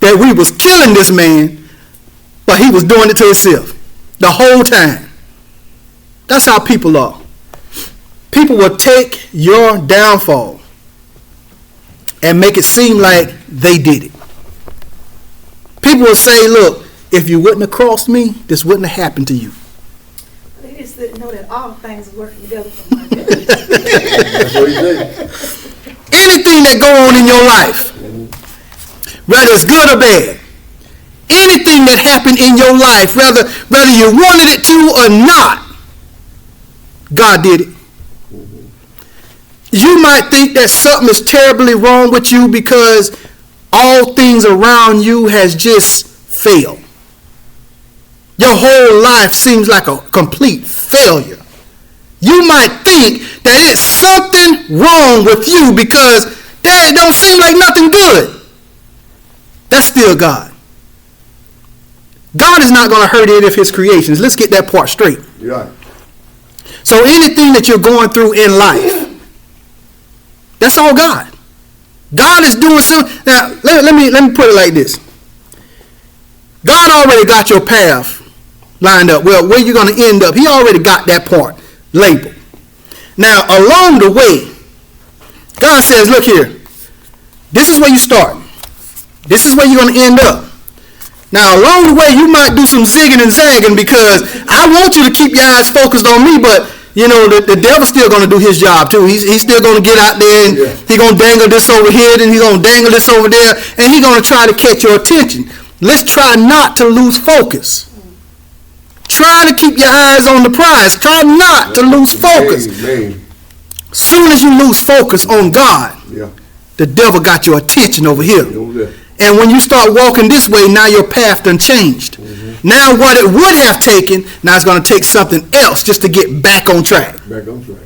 that we was killing this man, but he was doing it to himself the whole time. That's how people are. People will take your downfall and make it seem like they did it. People will say, look, if you wouldn't have crossed me, this wouldn't have happened to you. They just didn't know that all things are working together for my good. That's what he said. Anything that go on in your life, whether it's good or bad, anything that happened in your life, whether you wanted it to or not, God did it. You might think that something is terribly wrong with you because all things around you has just failed. Your whole life seems like a complete failure. You might think that it's something wrong with you because that don't seem like nothing good. That's still God. God is not going to hurt any of his creations. Let's get that part straight. Yeah. So anything that you're going through in life, that's all God. God is doing something. Now, let me put it like this. God already got your path lined up. Well, where you're going to end up, he already got that part labeled. Now, along the way, God says, look here, this is where you start. This is where you're going to end up. Now, along the way, you might do some zigging and zagging because I want you to keep your eyes focused on me, but you know, the devil's still going to do his job too. He's still going to get out there and he's going to dangle this over here and he's going to dangle this over there and he's going to try to catch your attention. Let's try not to lose focus. Try to keep your eyes on the prize. Try not to lose focus. Soon as you lose focus on God, the devil got your attention over here. And when you start walking this way, now your path done changed. Now what it would have taken, now it's going to take something else just to get back on track. Back on track.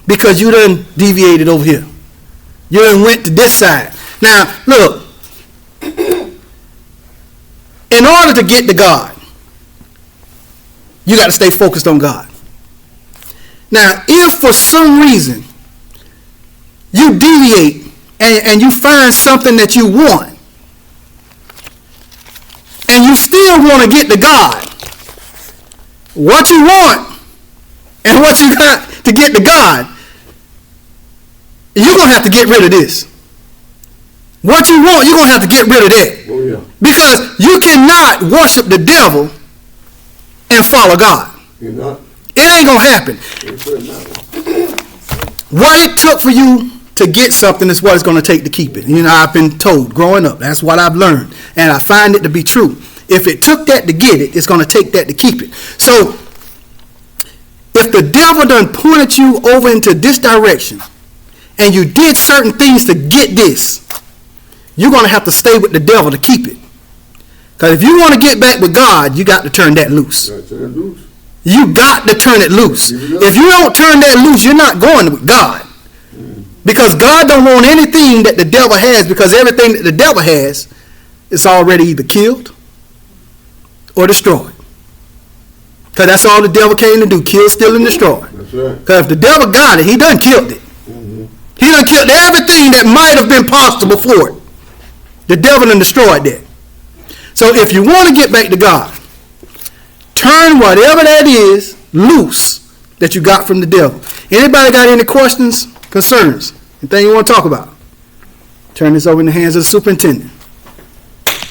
Because you done deviated over here. You done went to this side. Now, look. In order to get to God, you got to stay focused on God. Now, if for some reason you deviate and you find something that you want, and you still want to get to God, what you want and what you got to get to God, you're going to have to get rid of this. What you want, you're going to have to get rid of that. Oh, yeah. Because you cannot worship the devil and follow God. You're not. It ain't going to happen. What it took for you to get something is what it's going to take to keep it. You know, I've been told growing up. That's what I've learned. And I find it to be true. If it took that to get it, it's going to take that to keep it. So, if the devil done pointed you over into this direction, and you did certain things to get this, you're going to have to stay with the devil to keep it. Because if you want to get back with God, you got to turn that loose. You got to turn it loose. If you don't turn that loose, you're not going with God. Because God don't want anything that the devil has, because everything that the devil has is already either killed or destroyed. Because that's all the devil came to do, kill, steal, and destroy. Because if the devil got it, he done killed it. He done killed everything that might have been possible for it. The devil done destroyed that. So if you want to get back to God, turn whatever that is loose that you got from the devil. Anybody got any questions, concerns, anything you want to talk about? Turn this over in the hands of the superintendent.